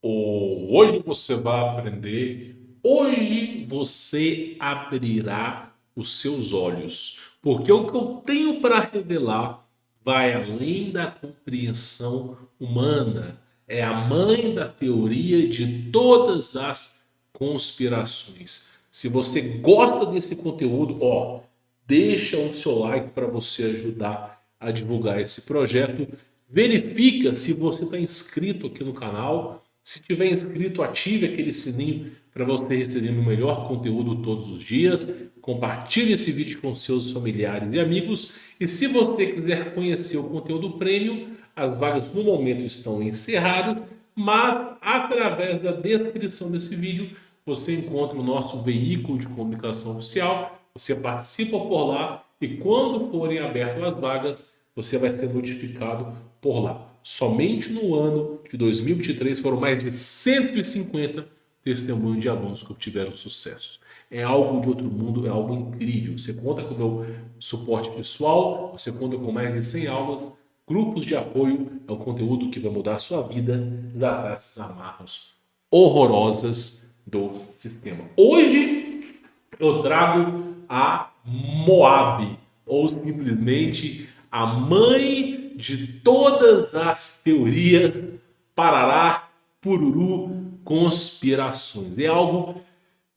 Hoje você vai aprender, hoje você abrirá os seus olhos, porque o que eu tenho para revelar vai além da compreensão humana. É a mãe da teoria de todas as conspirações. Se você gosta desse conteúdo, deixa o seu like para você ajudar a divulgar esse projeto. Verifica se você está inscrito aqui no canal. Se tiver inscrito, ative aquele sininho para você receber o melhor conteúdo todos os dias. Compartilhe esse vídeo com seus familiares e amigos. E se você quiser conhecer o conteúdo premium, as vagas no momento estão encerradas, mas através da descrição desse vídeo você encontra o nosso veículo de comunicação oficial. Você participa por lá e quando forem abertas as vagas, você vai ser notificado por lá. Somente no ano de 2023 foram mais de 150 testemunhos de alunos que obtiveram sucesso. É algo de outro mundo, é algo incrível. Você conta com o meu suporte pessoal, você conta com mais de 100 aulas, grupos de apoio, é um conteúdo que vai mudar a sua vida, desatar essas amarras horrorosas do sistema. Hoje eu trago a Moab, ou simplesmente a mãe de todas as teorias, parará, pururu, conspirações. É algo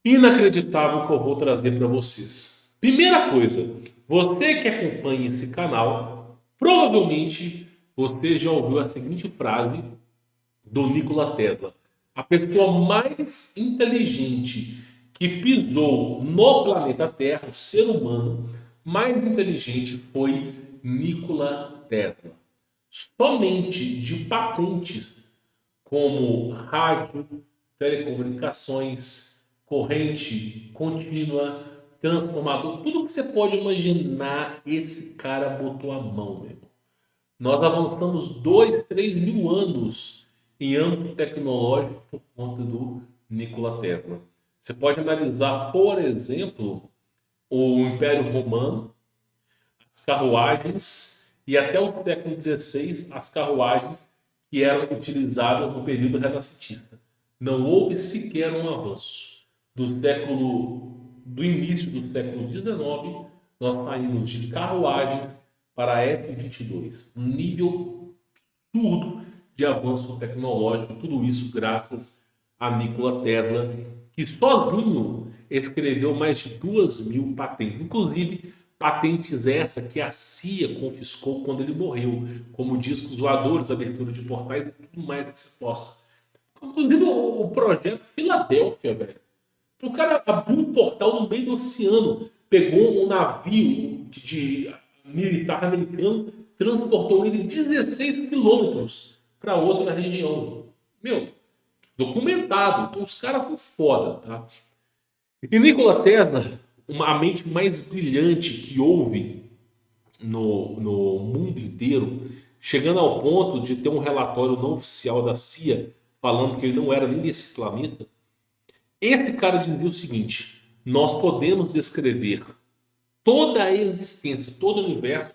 inacreditável que eu vou trazer para vocês. Primeira coisa, você que acompanha esse canal, provavelmente você já ouviu a seguinte frase do Nikola Tesla. A pessoa mais inteligente que pisou no planeta Terra, o ser humano mais inteligente foi Nikola Tesla. Somente de patentes como rádio, telecomunicações, corrente contínua, transformador, tudo que você pode imaginar, esse cara botou a mão, meu irmão. Nós avançamos 2, 3 mil anos em âmbito tecnológico por conta do Nikola Tesla. Você pode analisar, por exemplo, o Império Romano, as carruagens e até o século XVI as carruagens que eram utilizadas no período renascentista. Não houve sequer um avanço. Do início do século XIX, nós saímos de carruagens para a F-22. Um nível absurdo de avanço tecnológico, tudo isso graças a Nikola Tesla, que sozinho escreveu mais de 2.000 patentes. Inclusive, patentes essa que a CIA confiscou quando ele morreu, como discos voadores, abertura de portais e tudo mais que se possa. Inclusive o projeto Filadélfia, velho. O cara abriu um portal no meio do oceano, pegou um navio de militar americano, transportou ele 16 quilômetros para outra região. Meu, documentado. Então os caras foram foda, tá? E Nikola Tesla, a mente mais brilhante que houve no mundo inteiro, chegando ao ponto de ter um relatório não oficial da CIA falando que ele não era nem desse planeta. Esse cara dizia o seguinte: nós podemos descrever toda a existência, todo o universo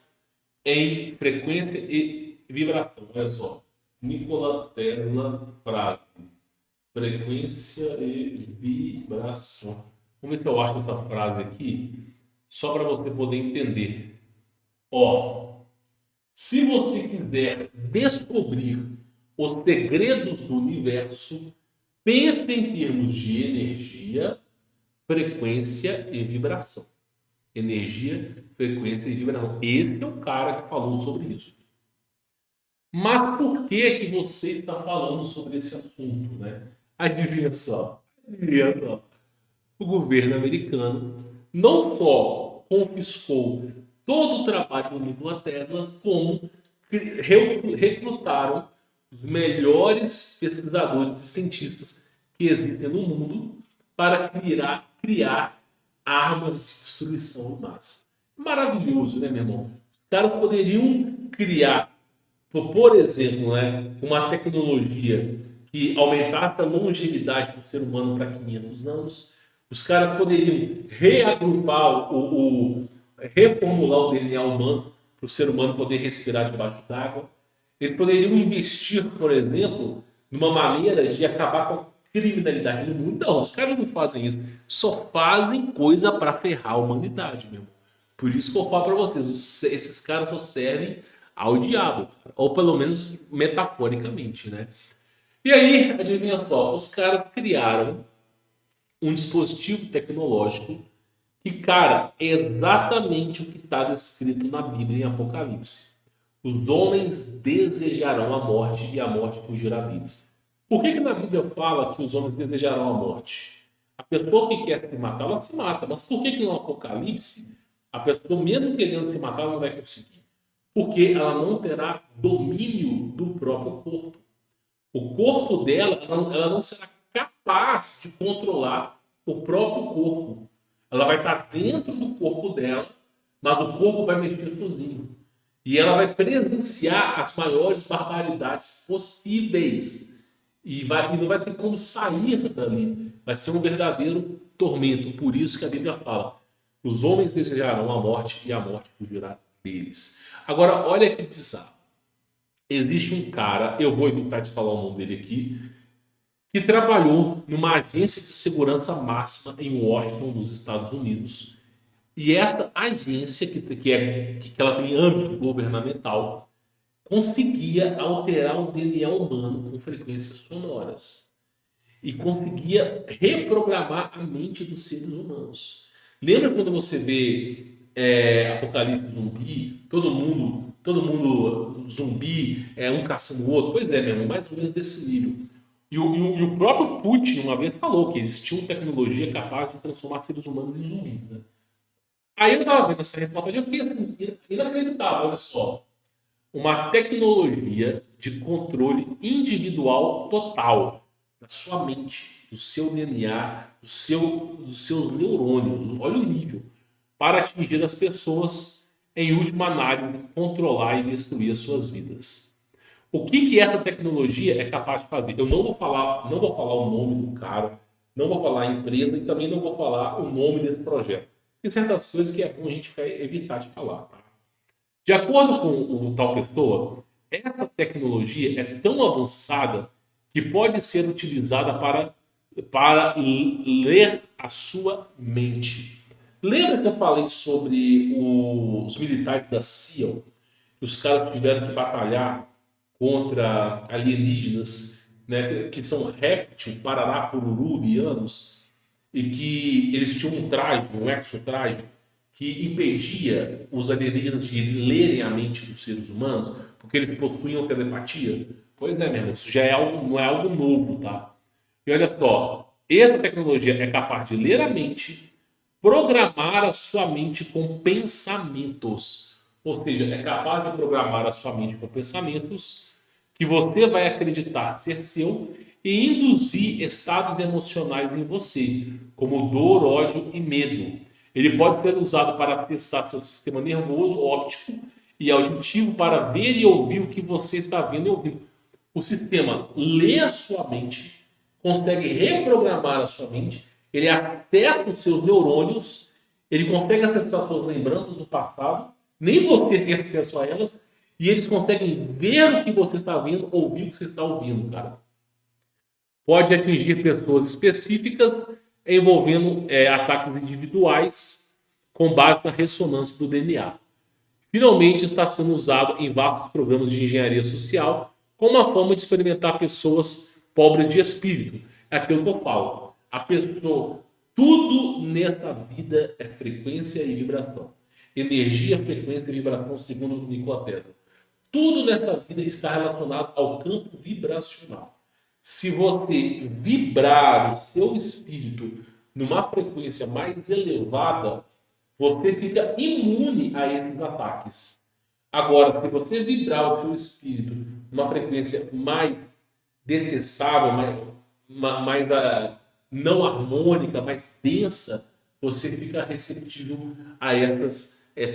em frequência e vibração. Olha só, Nikola Tesla frase: frequência e vibração. Vamos ver se eu acho essa frase aqui, só para você poder entender. Ó, se você quiser descobrir os segredos do universo, pense em termos de energia, frequência e vibração. Energia, frequência e vibração. Esse é o cara que falou sobre isso. Mas por que você está falando sobre esse assunto, né? Adivinha só. Adivinha só. O governo americano não só confiscou todo o trabalho do Nikola Tesla, como recrutaram os melhores pesquisadores e cientistas que existem no mundo para criar armas de destruição em massa. Maravilhoso, né, meu irmão? Os caras poderiam criar, por exemplo, né, uma tecnologia que aumentasse a longevidade do ser humano para 500 anos. Os caras poderiam reagrupar, reformular o DNA humano para o ser humano poder respirar debaixo d'água. Eles poderiam investir, por exemplo, numa maneira de acabar com a criminalidade no mundo. Não, os caras não fazem isso. Só fazem coisa para ferrar a humanidade, meu irmão. Por isso que eu falo para vocês, esses caras só servem ao diabo, cara. Ou pelo menos metaforicamente, né? E aí, adivinha só, os caras criaram um dispositivo tecnológico que, cara, é exatamente o que está descrito na Bíblia em Apocalipse. Os homens desejarão a morte e a morte fugirá deles. Por que na Bíblia fala que os homens desejarão a morte? A pessoa que quer se matar, ela se mata. Mas por que no Apocalipse, a pessoa, mesmo querendo se matar, ela não vai conseguir? Porque ela não terá domínio do próprio corpo. O corpo dela, ela não será capaz de controlar o próprio corpo. Ela vai estar dentro do corpo dela, mas o corpo vai mexer sozinho. E ela vai presenciar as maiores barbaridades possíveis. E não vai ter como sair dali. Vai ser um verdadeiro tormento. Por isso que a Bíblia fala: os homens desejarão a morte e a morte fugirá deles. Agora, olha que bizarro. Existe um cara, eu vou evitar de falar o nome dele aqui, que trabalhou numa agência de segurança máxima em Washington, nos Estados Unidos. E essa agência, que ela tem âmbito governamental, conseguia alterar o DNA humano com frequências sonoras. E conseguia reprogramar a mente dos seres humanos. Lembra quando você vê Apocalipse zumbi, todo mundo zumbi, um caçando o outro? Pois é, mesmo, mais ou menos desse nível. E o próprio Putin uma vez falou que eles tinham tecnologia capaz de transformar seres humanos em zumbis, né? Aí eu tava vendo essa reportagem e eu fiquei assim, inacreditável, olha só. Uma tecnologia de controle individual total da sua mente, do seu DNA, dos seus neurônios, olha o nível, para atingir as pessoas, em última análise, controlar e destruir as suas vidas. O que essa tecnologia é capaz de fazer? Eu não vou falar o nome do cara, não vou falar a empresa e também não vou falar o nome desse projeto. Tem certas coisas que é bom a gente evitar de falar, tá? De acordo com o tal pessoa, essa tecnologia é tão avançada que pode ser utilizada para ler a sua mente. Lembra que eu falei sobre os militares da SEAL? Que os caras tiveram que batalhar contra alienígenas, né, que são réptil, parará, pururu, lianos, e que eles tinham um traje, um exotraje, que impedia os alienígenas de lerem a mente dos seres humanos, porque eles possuíam telepatia. Pois é, mesmo, isso já é algo, não é algo novo, tá? E olha só, essa tecnologia é capaz de ler a mente, programar a sua mente com pensamentos. Ou seja, é capaz de programar a sua mente com pensamentos que você vai acreditar ser seu e induzir estados emocionais em você, como dor, ódio e medo. Ele pode ser usado para acessar seu sistema nervoso, óptico e auditivo para ver e ouvir o que você está vendo e ouvindo. O sistema lê a sua mente, consegue reprogramar a sua mente, ele acessa os seus neurônios, ele consegue acessar suas lembranças do passado, nem você tem acesso a elas, e eles conseguem ver o que você está vendo, ouvir o que você está ouvindo, cara. Pode atingir pessoas específicas, envolvendo ataques individuais com base na ressonância do DNA. Finalmente está sendo usado em vastos programas de engenharia social como uma forma de experimentar pessoas pobres de espírito. É aquilo que eu falo. A pessoa, tudo nessa vida é frequência e vibração. Energia, frequência e vibração, segundo Nikola Tesla. Tudo nessa vida está relacionado ao campo vibracional. Se você vibrar o seu espírito numa frequência mais elevada, você fica imune a esses ataques. Agora, se você vibrar o seu espírito numa frequência mais detestável, mais não harmônica, mais densa, você fica receptível a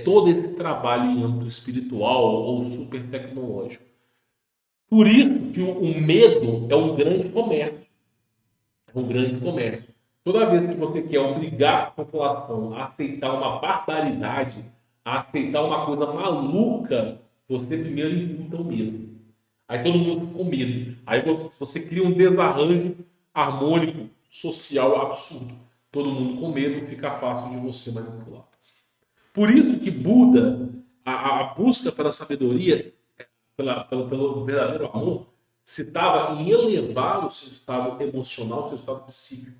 todo esse trabalho em âmbito espiritual ou super tecnológico. Por isso que o medo é um grande comércio. É um grande comércio. Toda vez que você quer obrigar a população a aceitar uma barbaridade, a aceitar uma coisa maluca, você primeiro imputa o medo. Aí todo mundo fica com medo. Aí você cria um desarranjo harmônico, social absurdo. Todo mundo com medo, fica fácil de você manipular. Por isso que Buda, a busca pela sabedoria, pelo verdadeiro amor, se estava em elevar o seu estado emocional, o seu estado psíquico.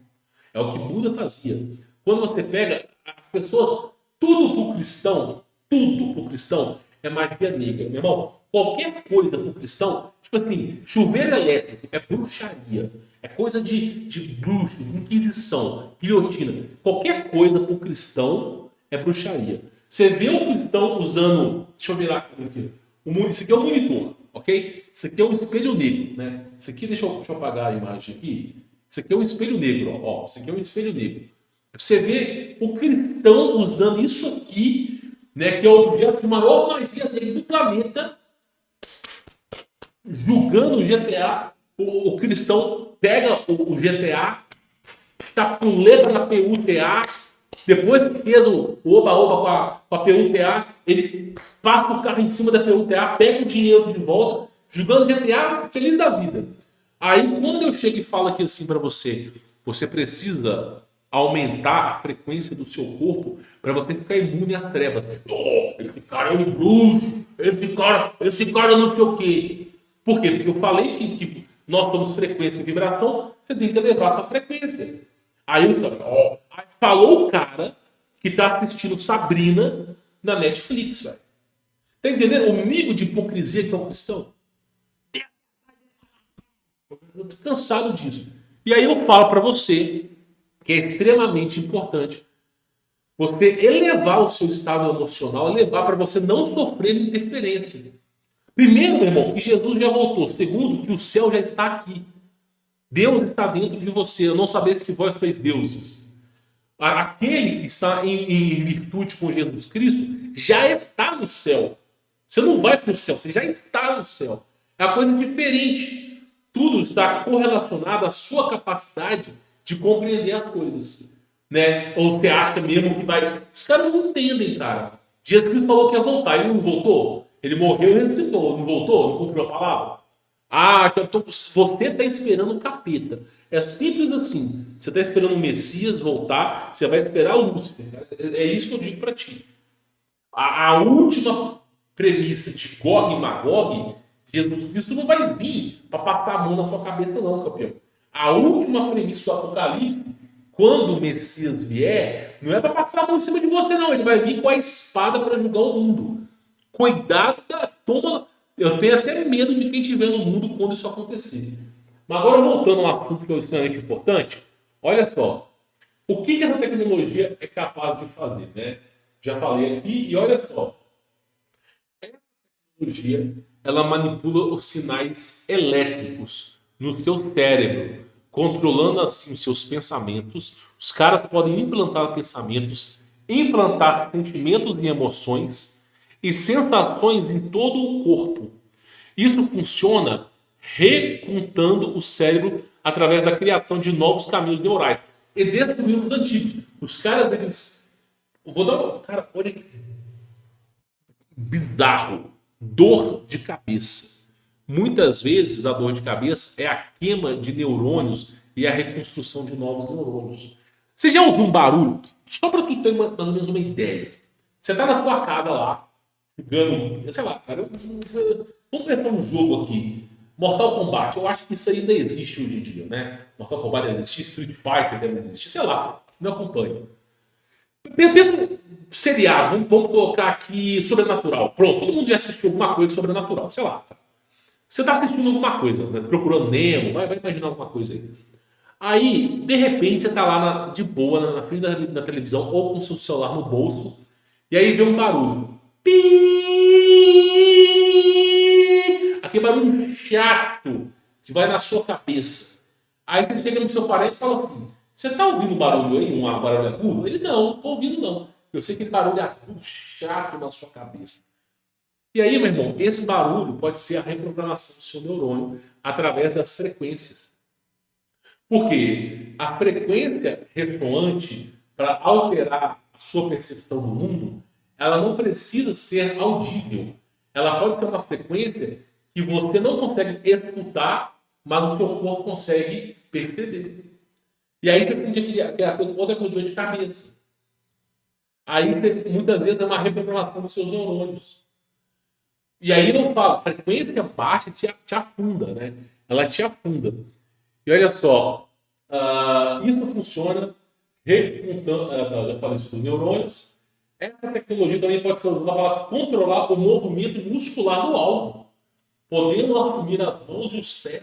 É o que Buda fazia. Quando você pega as pessoas, tudo para o cristão é magia negra. Meu irmão, qualquer coisa para o cristão, tipo assim, chuveiro elétrico é bruxaria. É coisa de bruxo, de inquisição, guilhotina. Qualquer coisa para o cristão é bruxaria. Você vê um cristão usando. Deixa eu virar aqui. Isso aqui é um monitor, ok? Isso aqui é um espelho negro, né? Isso aqui, deixa eu apagar a imagem aqui. Isso aqui é um espelho negro, ó. Isso aqui é um espelho negro. Você vê o cristão usando isso aqui, né? Que é o objeto de maior magia dele do planeta, julgando o GTA. O cristão pega o GTA, chapuleta na PUTA, depois que fez o oba-oba com a PUTA, ele passa o carro em cima da PUTA, pega o dinheiro de volta, jogando GTA, feliz da vida. Aí quando eu chego e falo aqui assim para você, você precisa aumentar a frequência do seu corpo para você ficar imune às trevas. Oh, esse cara é um bruxo, esse cara não sei o quê. Por quê? Porque eu falei que nós somos frequência e vibração, você tem que elevar a sua frequência. Aí falou o cara que tá assistindo Sabrina na Netflix, velho. Tá entendendo o nível de hipocrisia que é um cristão? Eu tô cansado disso. E aí eu falo para você que é extremamente importante você elevar o seu estado emocional, elevar para você não sofrer interferência. Primeiro, meu irmão, que Jesus já voltou. Segundo, que o céu já está aqui. Deus está dentro de você. Eu não sabia que vós sois deuses. Aquele que está em virtude com Jesus Cristo já está no céu. Você não vai para o céu, você já está no céu. É uma coisa diferente. Tudo está correlacionado à sua capacidade de compreender as coisas. Né? Ou você acha mesmo que vai. Os caras não entendem, cara. Jesus Cristo falou que ia voltar, ele não voltou. Ele morreu e ressuscitou. Não voltou? Não cumpriu a palavra? Então você está esperando o capeta. É simples assim. Você está esperando o Messias voltar, você vai esperar o Lúcifer. É isso que eu digo para ti. A última premissa de Gog e Magog, Jesus Cristo não vai vir para passar a mão na sua cabeça, não, campeão. A última premissa do Apocalipse, quando o Messias vier, não é para passar a mão em cima de você, não. Ele vai vir com a espada para julgar o mundo. Cuidado da toma. Eu tenho até medo de quem estiver no mundo quando isso acontecer. Mas agora voltando ao assunto que é extremamente importante, olha só. O que essa tecnologia é capaz de fazer, né? Já falei aqui e olha só. Essa tecnologia, ela manipula os sinais elétricos no seu cérebro, controlando assim os seus pensamentos. Os caras podem implantar pensamentos, implantar sentimentos e emoções e sensações em todo o corpo. Isso funciona recontando o cérebro através da criação de novos caminhos neurais e destruindo os antigos. Os caras, eles... Vou dar uma... Cara, olha que bizarro. Dor de cabeça. Muitas vezes a dor de cabeça é a queima de neurônios e a reconstrução de novos neurônios. Você já ouviu um barulho? Só para tu ter mais ou menos uma ideia. Você está na sua casa lá, jogando, sei lá, cara, vamos pensar um jogo aqui. Mortal Kombat, eu acho que isso ainda existe hoje em dia, né? Mortal Kombat deve existir, Street Fighter deve existir, sei lá, não acompanho. Pensa seriado, vamos colocar aqui Sobrenatural. Pronto, todo mundo já assistiu alguma coisa de Sobrenatural, sei lá. Você está assistindo alguma coisa, né? Procurando Nemo, vai imaginar alguma coisa aí. Aí, de repente, você está lá de boa, na frente da televisão, ou com o seu celular no bolso, e aí vê um barulho. Pi! Aquele barulho chato que vai na sua cabeça. Aí você chega no seu parente e fala assim: você tá ouvindo barulho aí? Um barulho agudo? Ele: não tô ouvindo não. Eu sei que barulho agudo, chato na sua cabeça. E aí, meu irmão, esse barulho pode ser a reprogramação do seu neurônio através das frequências. Porque a frequência ressoante, para alterar a sua percepção do mundo, ela não precisa ser audível. Ela pode ser uma frequência que você não consegue escutar, mas o seu corpo consegue perceber. E aí você sente aquela coisa, outra coisa, dor de cabeça. Aí você, muitas vezes é uma reprogramação dos seus neurônios. E aí eu falo, frequência baixa te afunda, né? Ela te afunda. E olha só, isso funciona já falei isso dos neurônios. Essa tecnologia também pode ser usada para controlar o movimento muscular do alvo, podendo assumir as mãos e os pés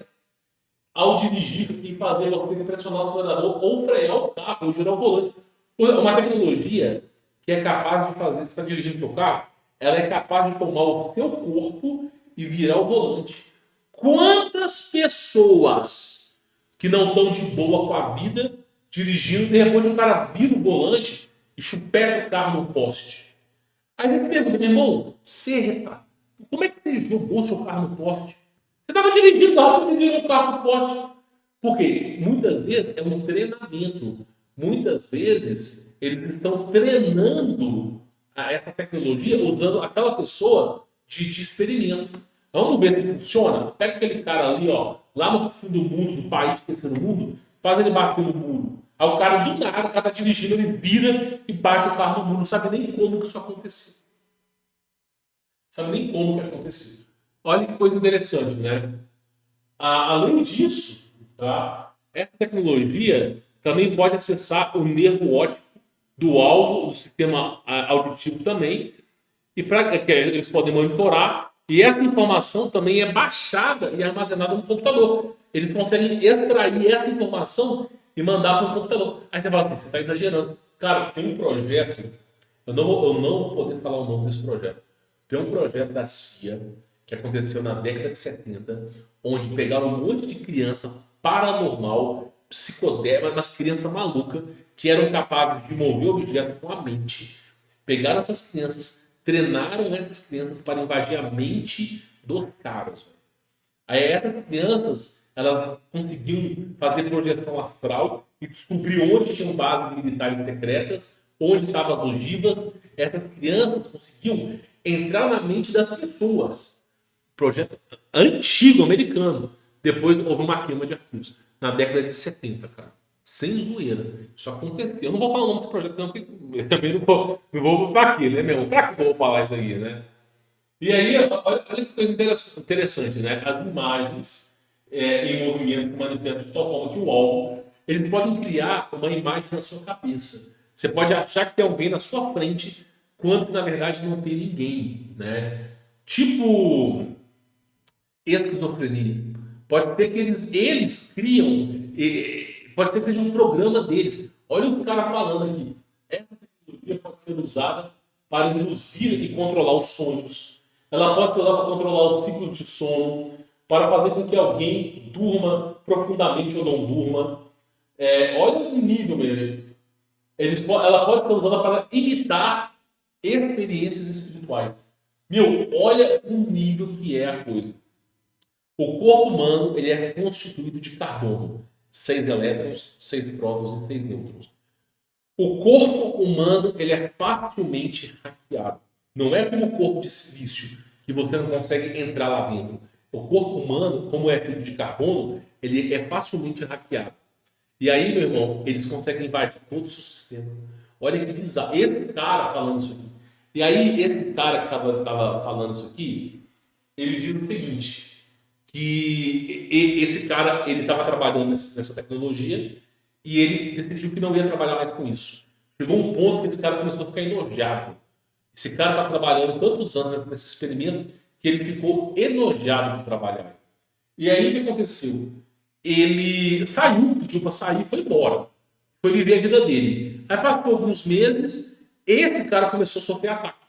ao dirigir e fazer você pressionar o acelerador ou frear o carro, ou girar o volante. Uma tecnologia que é capaz de fazer, você está dirigindo seu carro, ela é capaz de tomar o seu corpo e virar o volante. Quantas pessoas que não estão de boa com a vida dirigindo, de repente o cara vira o volante e chupeta o carro no poste? Aí você pergunta, meu irmão, como é que você jogou seu carro no poste? Você estava dirigindo a hora que você virou o carro no poste. Porque muitas vezes é um treinamento. Muitas vezes eles estão treinando essa tecnologia usando aquela pessoa de experimento. Vamos ver se funciona. Pega aquele cara ali, ó, lá no fim do mundo, do país terceiro mundo, faz ele bater no muro. Aí o cara do nada, o cara tá dirigindo, ele vira e bate o carro no muro. Não sabe nem como que isso aconteceu. Não sabe nem como que aconteceu. Olha que coisa interessante, né? Além disso, tá? Essa tecnologia também pode acessar o nervo óptico do alvo, do sistema auditivo também, e eles podem monitorar, e essa informação também é baixada e armazenada no computador. Eles conseguem extrair essa informação e mandar para o computador. Aí você fala assim, você está exagerando. Cara, tem um projeto, eu não vou poder falar o nome desse projeto. Tem um projeto da CIA que aconteceu na década de 70, onde pegaram um monte de criança paranormal, psicodélica, mas criança maluca, que eram capazes de mover objetos com a mente. Pegaram essas crianças, treinaram essas crianças para invadir a mente dos caras. Aí essas crianças, elas conseguiam fazer projeção astral e descobrir onde tinham bases militares secretas, onde estavam as ogivas. Essas crianças conseguiam entrar na mente das pessoas. Projeto antigo, americano. Depois houve uma queima de arquivos. Na década de 70, cara. Sem zoeira. Isso aconteceu. Eu não vou falar o nome desse projeto, não, porque eu também não vou pra quê, né, meu? Pra que eu vou falar isso aí, né? E aí, olha que coisa interessante, né? As imagens em movimento se manifestam de tal forma que o alvo, eles podem criar uma imagem na sua cabeça. Você pode achar que tem alguém na sua frente, quando na verdade não tem ninguém, né? Tipo esquizofrenia. Pode ser que eles criam, pode ser que seja um programa deles. Olha os caras falando aqui. Essa tecnologia pode ser usada para induzir e controlar os sonhos. Ela pode ser usada para controlar os ciclos de sono, para fazer com que alguém durma profundamente ou não durma. Olha o nível mesmo. Ela pode ser usada para imitar experiências espirituais. Meu, olha o nível que é a coisa. O corpo humano ele é constituído de carbono, 6 elétrons, 6 prótons e 6 nêutrons. O corpo humano ele é facilmente hackeado. Não é como o corpo de silício, que você não consegue entrar lá dentro. O corpo humano, como é feito de carbono, ele é facilmente hackeado. E aí, meu irmão, eles conseguem invadir todo o seu sistema. Olha que bizarro. Esse cara falando isso aqui. E aí, esse cara que estava falando isso aqui, ele diz o seguinte, que esse cara ele estava trabalhando nessa tecnologia e ele decidiu que não ia trabalhar mais com isso. Chegou um ponto que esse cara começou a ficar enojado. Esse cara está trabalhando tantos anos nesse experimento que ele ficou enojado de trabalhar. E aí o que aconteceu? Ele saiu, pediu para sair e foi embora. Foi viver a vida dele. Aí passou alguns meses, esse cara começou a sofrer ataque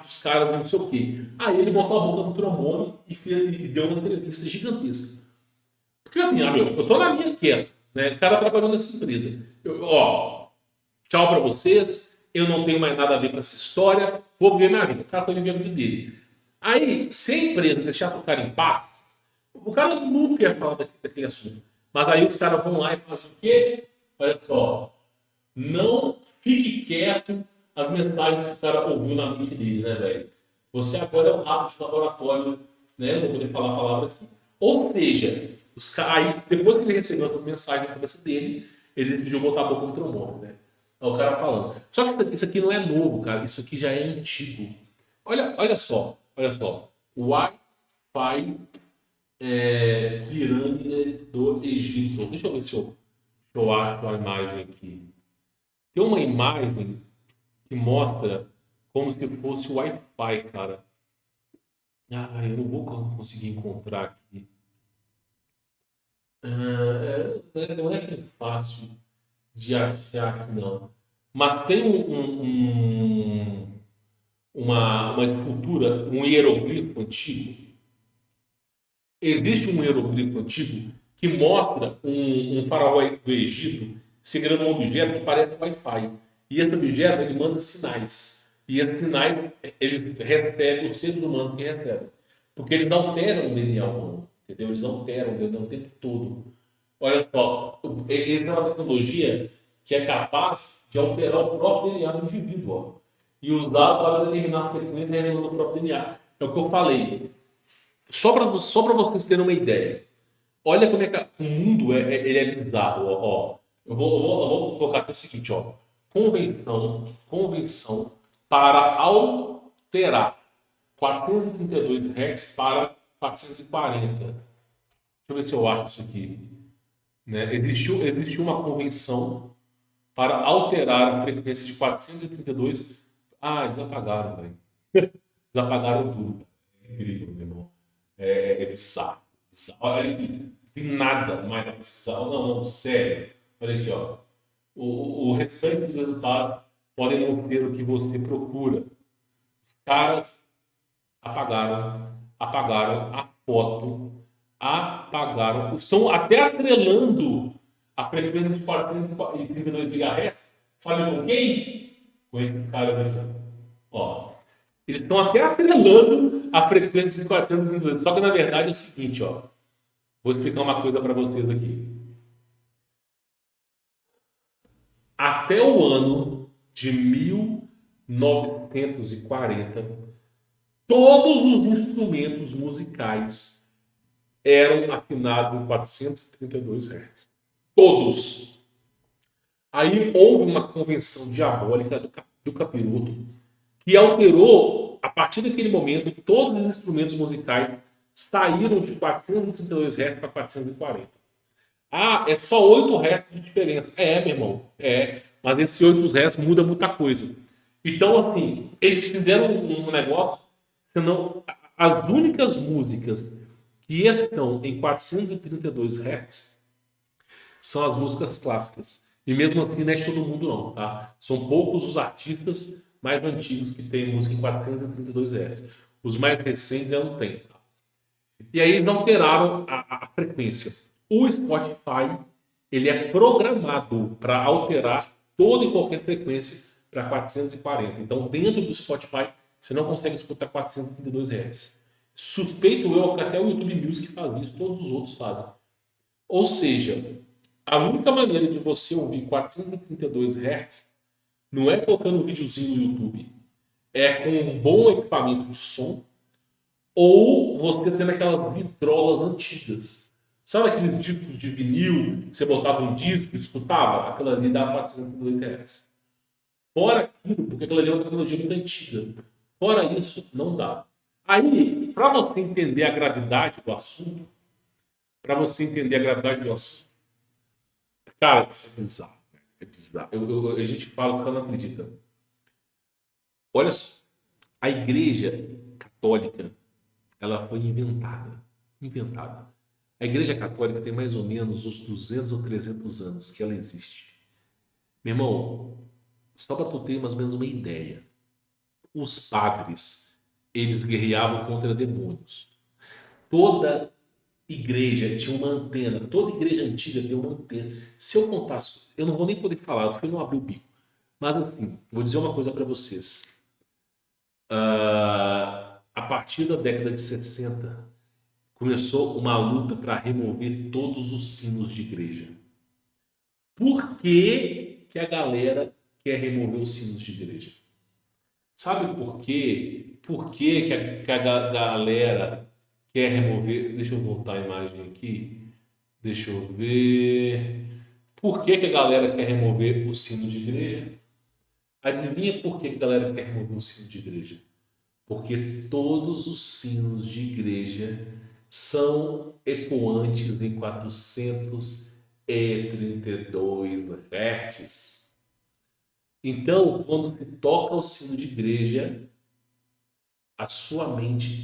dos caras, não sei o quê. Aí ele botou a boca no trombone e deu uma entrevista gigantesca. Porque assim, meu, eu tô na minha quieto, né? O cara trabalhou nessa empresa. Tchau pra vocês, eu não tenho mais nada a ver com essa história, vou viver minha vida. O cara foi viver a vida dele. Aí, se a empresa deixasse o cara em paz, o cara nunca ia falar daquele assunto. Mas aí os caras vão lá e fazem o quê? Olha só, não fique quieto as mensagens que o cara ouviu na mente dele, né, velho? Você agora é um rato de laboratório né? Não vou poder falar a palavra aqui. Ou seja, aí, depois que ele recebeu essas mensagens na cabeça dele, ele decidiu botar a boca no trombone, né? É o cara falando. Só que isso aqui não é novo, cara. Isso aqui já é antigo. Olha só, olha só. Wi-Fi pirâmide do Egito. Deixa eu ver se eu acho a imagem aqui. Tem uma imagem que mostra como se fosse o Wi-Fi, cara. Ah, eu não vou conseguir encontrar aqui. Não é tão fácil de achar aqui, não. Mas tem uma escultura, um hieroglifo antigo. Existe um hieroglifo antigo que mostra um faraó do Egito segurando um objeto que parece um Wi-Fi. E esse objeto ele manda sinais. E esses sinais eles recebem, os seres humanos que recebem. Porque eles alteram o DNA humano. Entendeu? Eles alteram o DNA o tempo todo. Olha só, eles têm uma tecnologia que é capaz de alterar o próprio DNA do indivíduo. Ó, e usar para determinar a frequência revelando o próprio DNA. É o que eu falei. Só para vocês terem uma ideia. Olha como é que o mundo ele é bizarro. Ó. Eu vou colocar aqui o seguinte, ó. Convenção para alterar 432 Hz para 440. Deixa eu ver se eu acho isso aqui. Né? Existiu uma convenção para alterar a frequência de 432. Ah, eles apagaram, velho. Eles apagaram tudo. É incrível, meu irmão. É bizarro. Bizarro. Olha aqui. Tem nada mais para pesquisar. Não, sério. Olha aqui, ó. O restante dos resultados podem não ser o que você procura. Os caras apagaram a foto, apagaram. Estão até atrelando a frequência de 432 MHz. Sabe com quem? Com esses caras aqui. Ó, eles estão até atrelando a frequência de 432. Só que na verdade é o seguinte, ó. Vou explicar uma coisa para vocês aqui. Até o ano de 1940, todos os instrumentos musicais eram afinados em 432 Hz. Todos. Aí houve uma convenção diabólica do capiroto que alterou, a partir daquele momento, todos os instrumentos musicais saíram de 432 Hz para 440. Ah, é só 8 Hz de diferença. É, meu irmão. É. Mas esse 8 Hz muda muita coisa. Então, assim, eles fizeram um negócio, senão as únicas músicas que estão em 432 Hz são as músicas clássicas. E mesmo assim não é todo mundo não, tá? São poucos os artistas mais antigos que têm música em 432 Hz. Os mais recentes já não tem, tá? E aí eles alteraram a frequência. O Spotify, ele é programado para alterar toda e qualquer frequência para 440. Então, dentro do Spotify, você não consegue escutar 432 Hz. Suspeito eu que até o YouTube Music faz isso, todos os outros fazem. Ou seja, a única maneira de você ouvir 432 Hz não é colocando um videozinho no YouTube. É com um bom equipamento de som ou você tendo aquelas vitrolas antigas. Sabe aqueles discos de vinil que você botava um disco e escutava? Aquela ali dá 402 Hz. Fora aquilo, porque aquela ali é uma tecnologia muito antiga. Fora isso, não dá. Aí, para você entender a gravidade do assunto, cara, isso é bizarro. É bizarro. A gente fala, você não acredita. Olha só, a igreja católica, ela foi inventada. Inventada. A igreja católica tem mais ou menos uns 200 ou 300 anos que ela existe. Meu irmão, só para tu ter mais ou menos uma ideia. Os padres, eles guerreavam contra demônios. Toda igreja tinha uma antena. Toda igreja antiga tem uma antena. Se eu contasse, eu não vou nem poder falar, porque eu não abri o bico. Mas assim, vou dizer uma coisa para vocês. A partir da década de 60, começou uma luta para remover todos os sinos de igreja. Por que a galera quer remover os sinos de igreja? Sabe por quê? Por que a galera quer remover. Deixa eu voltar a imagem aqui. Deixa eu ver. Por que que a galera quer remover o sino de igreja? Adivinha por que que a galera quer remover o sino de igreja? Porque todos os sinos de igreja são ecoantes em 432 Hz. Então, quando se toca o sino de igreja, a sua mente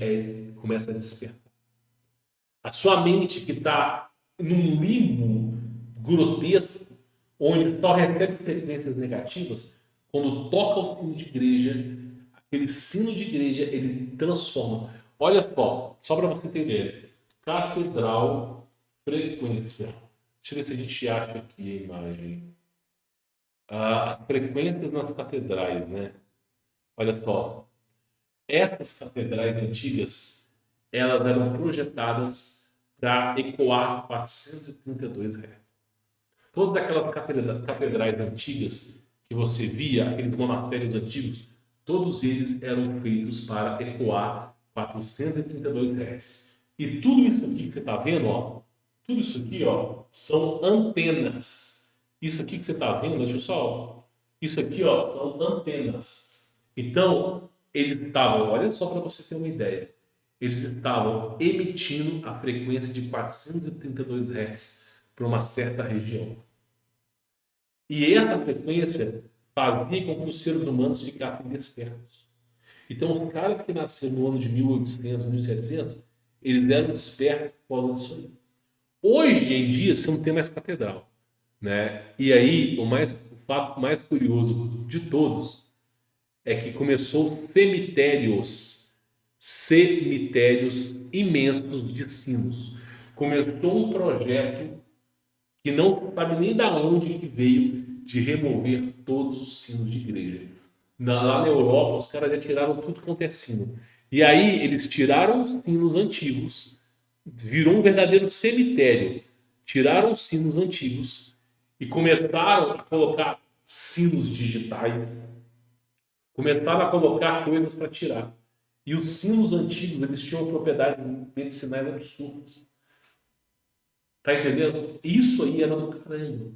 começa a despertar. A sua mente que está num limbo grotesco, onde só recebe frequências negativas, quando toca o sino de igreja, aquele sino de igreja, ele transforma. Olha só para você entender. Catedral, frequência. Deixa eu ver se a gente acha aqui a imagem. As frequências nas catedrais, né? Olha só. Essas catedrais antigas, elas eram projetadas para ecoar 432 Hz. Todas aquelas catedrais antigas que você via, aqueles monastérios antigos, todos eles eram feitos para ecoar 432 Hz. E tudo isso aqui que você está vendo, ó, tudo isso aqui, ó, são antenas. Isso aqui que você está vendo, deixa eu só, isso aqui, ó, são antenas. Então, eles estavam, olha só para você ter uma ideia, eles estavam emitindo a frequência de 432 Hz para uma certa região. E essa frequência fazia com que os seres humanos ficassem despertos. Então, os caras que nasceram no ano de 1800, 1700, eles eram despertos por causa disso aí. Hoje em dia, você não tem mais catedral, né? E aí, o fato mais curioso de todos é que começou cemitérios imensos de sinos. Começou um projeto que não se sabe nem da onde que veio de remover todos os sinos de igreja. Lá na Europa, os caras já tiraram tudo quanto é sino. E aí, eles tiraram os sinos antigos, virou um verdadeiro cemitério. Tiraram os sinos antigos e começaram a colocar sinos digitais. Começaram a colocar coisas para tirar. E os sinos antigos, eles tinham propriedades medicinais absurdas. Tá entendendo? Isso aí era do caramba.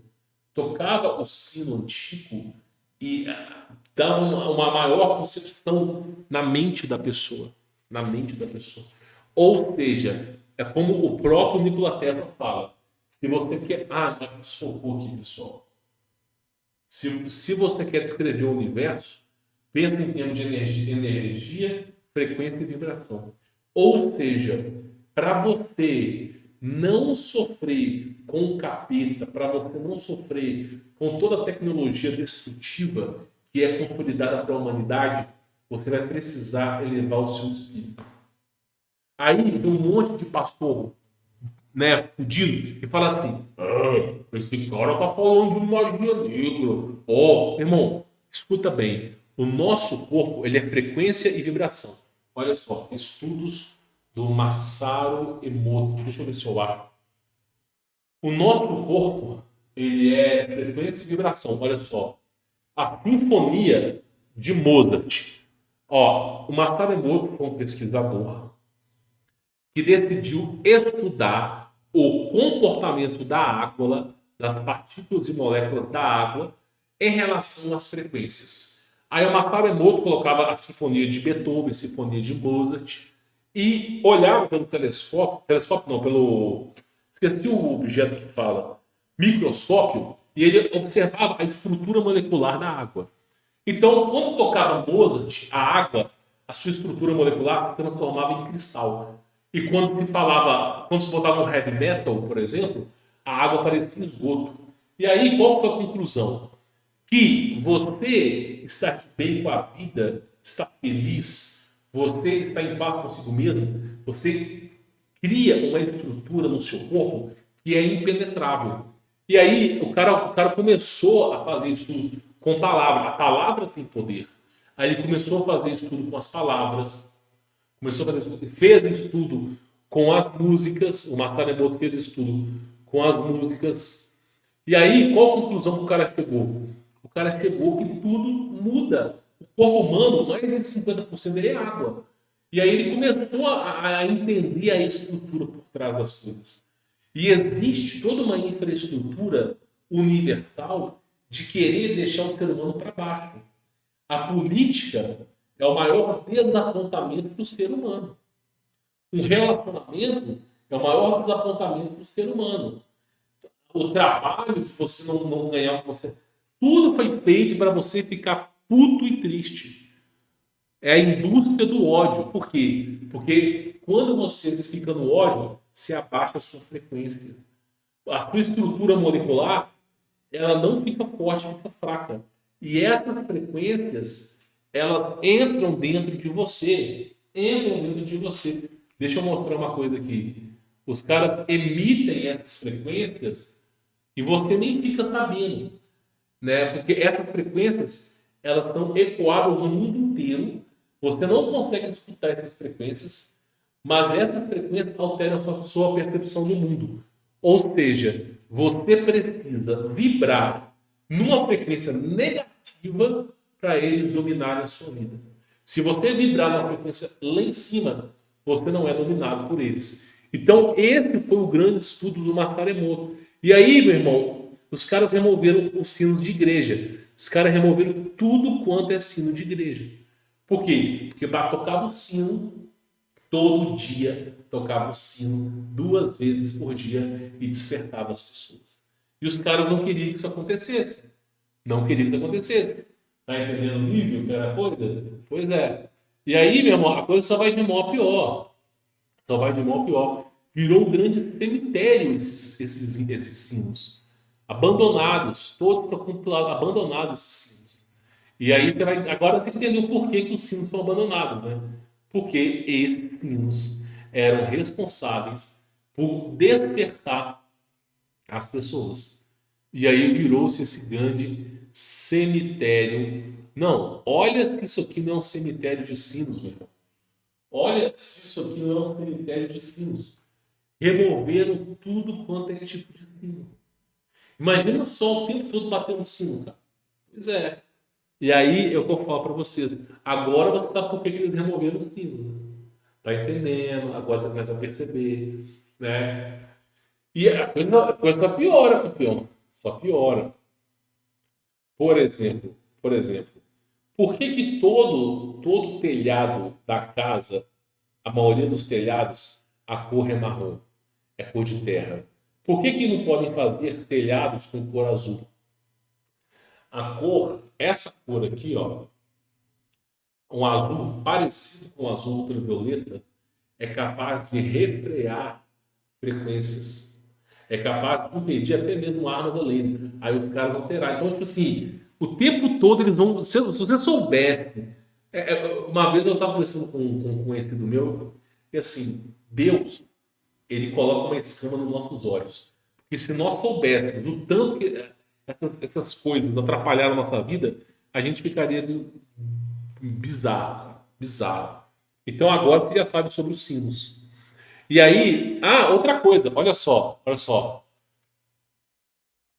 Tocava o sino antigo e dava uma maior concepção na mente da pessoa. Na mente da pessoa. Ou seja, é como o próprio Nikola Tesla fala. Se você quer... mas focou aqui, pessoal. Se você quer descrever o universo, pensa em termos de energia, frequência e vibração. Ou seja, para você não sofrer com o capeta, para você não sofrer com toda a tecnologia destrutiva que é consolidada para a humanidade, você vai precisar elevar o seu espírito. Aí vem um monte de pastor, né, fudido, e fala assim: esse cara tá falando de magia negra. Irmão, escuta bem. O nosso corpo, ele é frequência e vibração. Olha só, estudos do Masaru Emoto. Deixa eu ver se eu acho. O nosso corpo, ele é frequência e vibração. Olha só. A Sinfonia de Mozart. O Masaru Emoto foi um pesquisador que decidiu estudar o comportamento da água, das partículas e moléculas da água, em relação às frequências. Aí o Masaru Emoto colocava a Sinfonia de Beethoven, a Sinfonia de Mozart, e olhava pelo esqueci o objeto que fala, microscópio, e ele observava a estrutura molecular da água. Então, quando tocava Mozart, a água, a sua estrutura molecular se transformava em cristal. E quando se botava um heavy metal, por exemplo, a água parecia esgoto. E aí, qual foi a conclusão? Que você está bem com a vida, está feliz, você está em paz consigo mesmo, você cria uma estrutura no seu corpo que é impenetrável. E aí o cara começou a fazer estudo com palavra. A palavra tem poder. Aí ele começou a fazer estudo com as palavras, fez estudo com as músicas. O Masaru Emoto fez estudo com as músicas. E aí, qual a conclusão que o cara chegou? O cara chegou que tudo muda. O corpo humano, mais de 50% dele é água. E aí ele começou a entender a estrutura por trás das coisas. E existe toda uma infraestrutura universal de querer deixar o ser humano para baixo. A política é o maior desapontamento para o ser humano. O relacionamento é o maior desapontamento para o ser humano. O trabalho de você não ganhar o que você. Tudo foi feito para você ficar puto e triste. É a indústria do ódio. Por quê? Porque quando você fica no ódio, você abaixa a sua frequência. A sua estrutura molecular, ela não fica forte, fica fraca. E essas frequências, elas entram dentro de você. Entram dentro de você. Deixa eu mostrar uma coisa aqui. Os caras emitem essas frequências e você nem fica sabendo, né? Porque essas frequências, elas estão ecoadas no mundo inteiro. Você não consegue escutar essas frequências, mas essas frequências alteram a sua percepção do mundo. Ou seja, você precisa vibrar numa frequência negativa para eles dominarem a sua vida. Se você vibrar numa frequência lá em cima, você não é dominado por eles. Então, esse foi o grande estudo do Masaru Emoto. E aí, meu irmão, os caras removeram os sinos de igreja. Os caras removeram tudo quanto é sino de igreja. Por quê? Porque tocava o sino todo dia, tocava o sino 2 vezes por dia e despertava as pessoas. E os caras não queriam que isso acontecesse. Não queriam que isso acontecesse. Tá entendendo o nível que era a coisa? Pois é. E aí, meu irmão, a coisa só vai de mal a pior. Só vai de mal a pior. Virou um grande cemitério esses sinos. Abandonados. Todos estão abandonados esses sinos. E aí você vai. Agora você entendeu por que, que os sinos foram abandonados, né? Porque esses sinos eram responsáveis por despertar as pessoas. E aí virou-se esse grande cemitério. Não, olha se isso aqui não é um cemitério de sinos, meu irmão. Olha se isso aqui não é um cemitério de sinos. Removeram tudo quanto é tipo de sino. Imagina só o tempo todo batendo sino, cara. Pois é. E aí eu vou falar para vocês. Agora você sabe por que que eles removeram o sino. Né? Tá entendendo? Agora você começa a perceber, né? E a coisa só piora, campeão. Só piora. Por exemplo, por que que todo telhado da casa, a maioria dos telhados, a cor é marrom, é cor de terra? Por que que não podem fazer telhados com cor azul? A cor, essa cor aqui, ó, um azul parecido com o azul ultravioleta, é capaz de refrear frequências. É capaz de impedir até mesmo armas a laser. Aí os caras vão terá. Então, tipo assim, o tempo todo eles vão. Se você soubesse. Uma vez eu estava conversando com um conhecido meu, e assim, Deus, ele coloca uma escama nos nossos olhos. Porque se nós soubéssemos o tanto que essas coisas atrapalharam a nossa vida, a gente ficaria bizarro, cara. Bizarro. Então agora você já sabe sobre os sinos. E aí, outra coisa, olha só.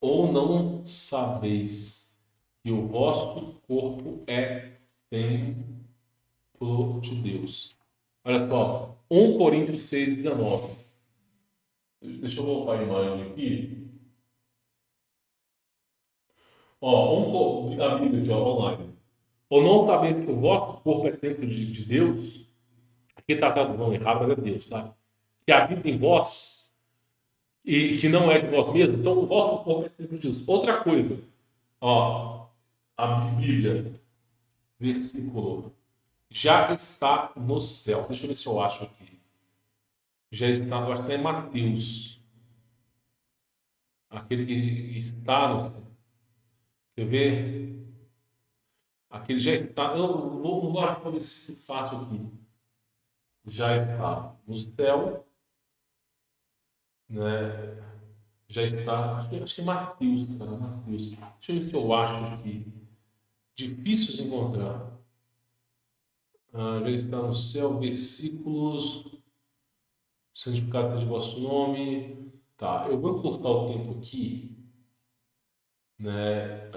Ou não sabeis que o vosso corpo é templo de Deus. Olha só, 1 Coríntios 6,19. Deixa eu voltar a imagem aqui. Ó, a Bíblia aqui, ó, online. Ou não sabeis que o vosso corpo é templo de Deus? Aqui está a tradução errada, mas é Deus, tá? Que habita em vós e que não é de vós mesmos, então o vosso corpo é templo de Deus. Outra coisa, ó, a Bíblia, versículo, já está no céu. Deixa eu ver se eu acho aqui. Já está, eu acho que é Mateus, aquele que está no, quer ver? Aquele já está, eu não vou achar o versículo fácil aqui. Já está no céu, né? Já está, acho que é Mateus, cara, Mateus. Deixa eu ver se eu acho aqui. Difícil de encontrar. Já está no céu, versículos, santificado seja o vosso nome. Tá, eu vou encurtar o tempo aqui, né?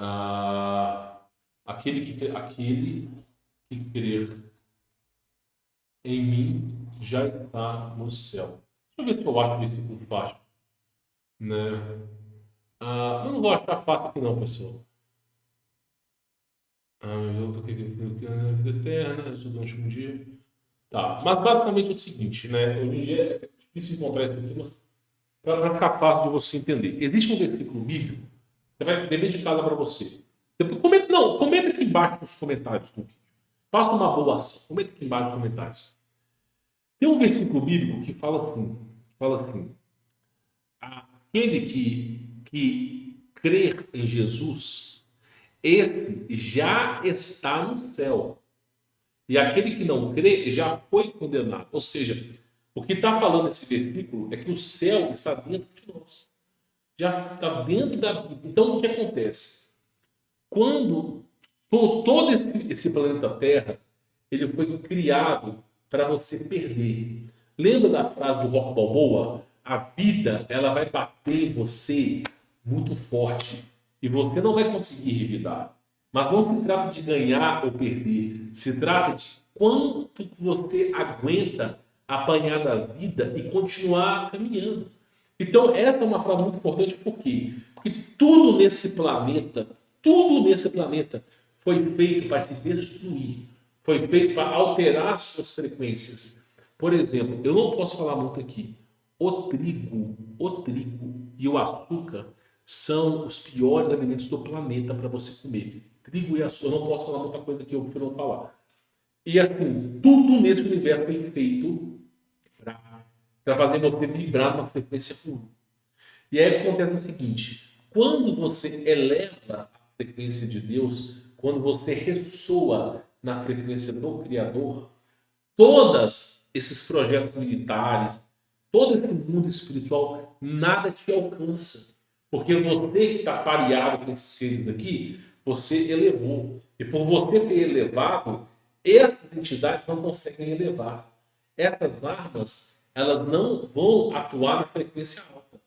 Aquele que crer em mim já está no céu. Deixa eu ver se eu acho o versículo fácil, né? Eu não vou achar fácil aqui não, pessoal. Eu tô querendo a vida eterna, isso durante um dia. Tá, mas basicamente é o seguinte, né? Hoje em dia é difícil encontrar isso aqui, mas para ficar fácil de você entender. Existe um versículo bíblico, você vai beber de casa para você. Depois, comenta, não, comenta aqui embaixo nos comentários do vídeo. Faça uma boa ação, comenta aqui embaixo nos comentários. Tem um versículo bíblico que fala assim, aquele que crer em Jesus, esse já está no céu. E aquele que não crê já foi condenado. Ou seja, o que está falando esse versículo é que o céu está dentro de nós. Já está dentro da Bíblia. Então, o que acontece? Quando todo esse planeta Terra, ele foi criado para você perder. Lembra da frase do Rock Balboa? A vida, ela vai bater em você muito forte e você não vai conseguir revidar. Mas não se trata de ganhar ou perder, se trata de quanto você aguenta apanhar da vida e continuar caminhando. Então, essa é uma frase muito importante, por quê? Porque tudo nesse planeta foi feito para te destruir, foi feito para alterar suas frequências. Por exemplo, eu não posso falar muito aqui. O trigo e o açúcar são os piores alimentos do planeta para você comer. Trigo e açúcar. Eu não posso falar muita coisa aqui, eu prefiro não falar. E assim, tudo nesse universo foi feito para fazer você vibrar numa frequência pura. E aí acontece o seguinte: quando você eleva a frequência de Deus, quando você ressoa na frequência do Criador, todos esses projetos militares, todo esse mundo espiritual, nada te alcança. Porque você que está pareado com esses seres aqui, você elevou. E por você ter elevado, essas entidades não conseguem elevar. Essas armas, elas não vão atuar na frequência alta.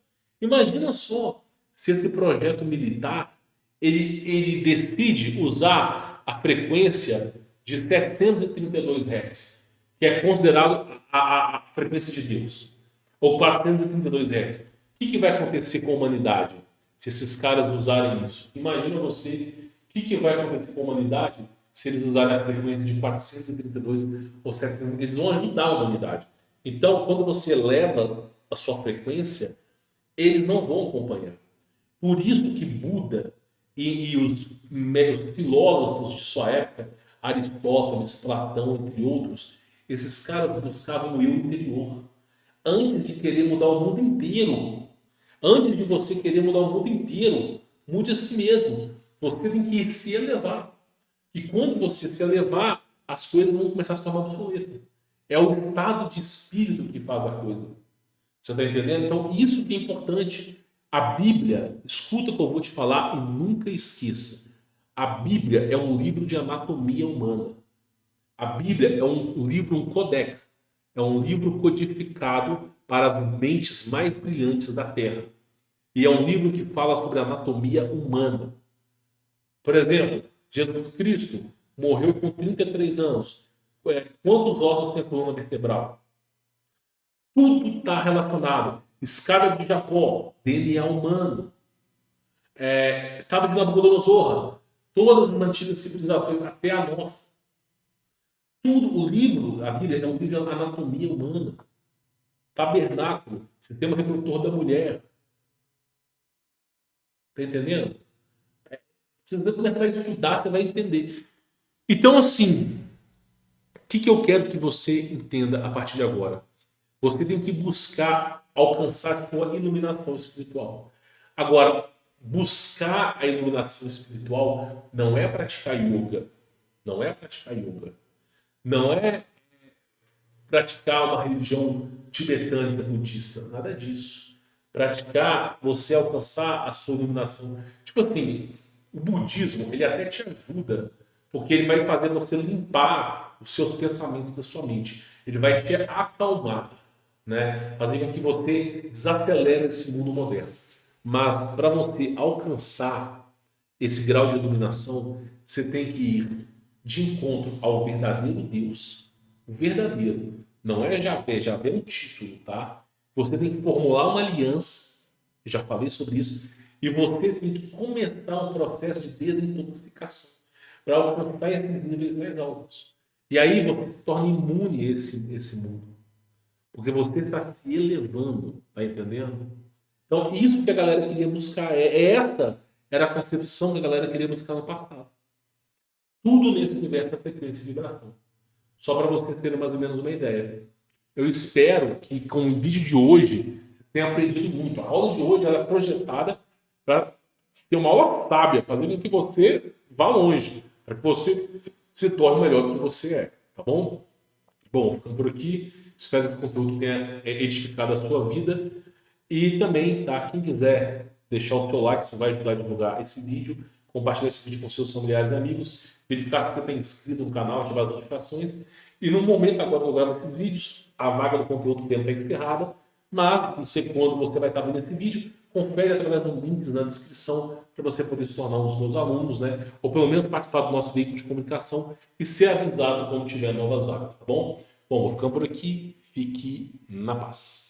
Imagina só se esse projeto militar ele decide usar a frequência de 732 Hz, que é considerado a frequência de Deus, ou 432 Hz. O que vai acontecer com a humanidade se esses caras usarem isso? Imagina você, o que vai acontecer com a humanidade se eles usarem a frequência de 432 ou 700? Eles vão ajudar a humanidade. Então, quando você eleva a sua frequência, eles não vão acompanhar. Por isso que Buda e os filósofos de sua época, Aristóteles, Platão, entre outros, esses caras buscavam o eu interior. Antes de querer mudar o mundo inteiro, antes de você querer mudar o mundo inteiro, mude a si mesmo. Você tem que se elevar. E quando você se elevar, as coisas vão começar a se tornar obsoletas. É o estado de espírito que faz a coisa. Você está entendendo? Então, isso que é importante. A Bíblia, escuta o que eu vou te falar e nunca esqueça. A Bíblia é um livro de anatomia humana. A Bíblia é um livro, um codex. É um livro codificado para as mentes mais brilhantes da Terra. E é um livro que fala sobre a anatomia humana. Por exemplo, Jesus Cristo morreu com 33 anos. Quantos órgãos tem a coluna vertebral? Tudo está relacionado. Escada de Jacó, DNA humano. Estado de Nabucodonosor, todas as antigas civilizações até a nossa. Tudo, o livro, a Bíblia, é um livro de anatomia humana. Tabernáculo, sistema reprodutor da mulher. Está entendendo? Se você começar a estudar, você vai entender. Então, assim, o que eu quero que você entenda a partir de agora? Você tem que buscar alcançar a sua iluminação espiritual. Agora, buscar a iluminação espiritual não é praticar yoga. Não é praticar yoga. Não é praticar uma religião tibetânica, budista. Nada disso. Praticar, você alcançar a sua iluminação. Tipo assim, o budismo, ele até te ajuda, porque ele vai fazer você limpar os seus pensamentos da sua mente. Ele vai te acalmar, né? Fazer com que você desacelere esse mundo moderno. Mas para você alcançar esse grau de iluminação, você tem que ir de encontro ao verdadeiro Deus. o verdadeiro. Não é Javé, Javé é um título, tá? Você tem que formular uma aliança, eu já falei sobre isso, e você tem que começar um processo de desintoxicação para alcançar esses níveis mais altos. E aí você se torna imune a esse mundo, porque você está se elevando, tá entendendo? Então, isso que a galera queria buscar, essa era a concepção que a galera queria buscar no passado. Tudo nesse universo da frequência de vibração. Só para vocês terem mais ou menos uma ideia. Eu espero que com o vídeo de hoje você tenha aprendido muito. A aula de hoje ela é projetada para ser uma aula sábia, fazendo com que você vá longe, para que você se torne melhor do que você é, tá bom? Bom, ficando por aqui. Espero que o conteúdo tenha edificado a sua vida. E também, tá? Quem quiser deixar o seu like, isso vai ajudar a divulgar esse vídeo, compartilhar esse vídeo com seus familiares e amigos, verificar se você está inscrito no canal, ativar as notificações. E no momento agora que eu gravo esses vídeos, a vaga do conteúdo tempo está encerrada, mas não sei quando você vai estar vendo esse vídeo, confere através dos links na descrição para você poder se tornar um dos meus alunos, né? Ou pelo menos participar do nosso veículo de comunicação e ser avisado quando tiver novas vagas, tá bom? Bom, vou ficando por aqui. Fique na paz.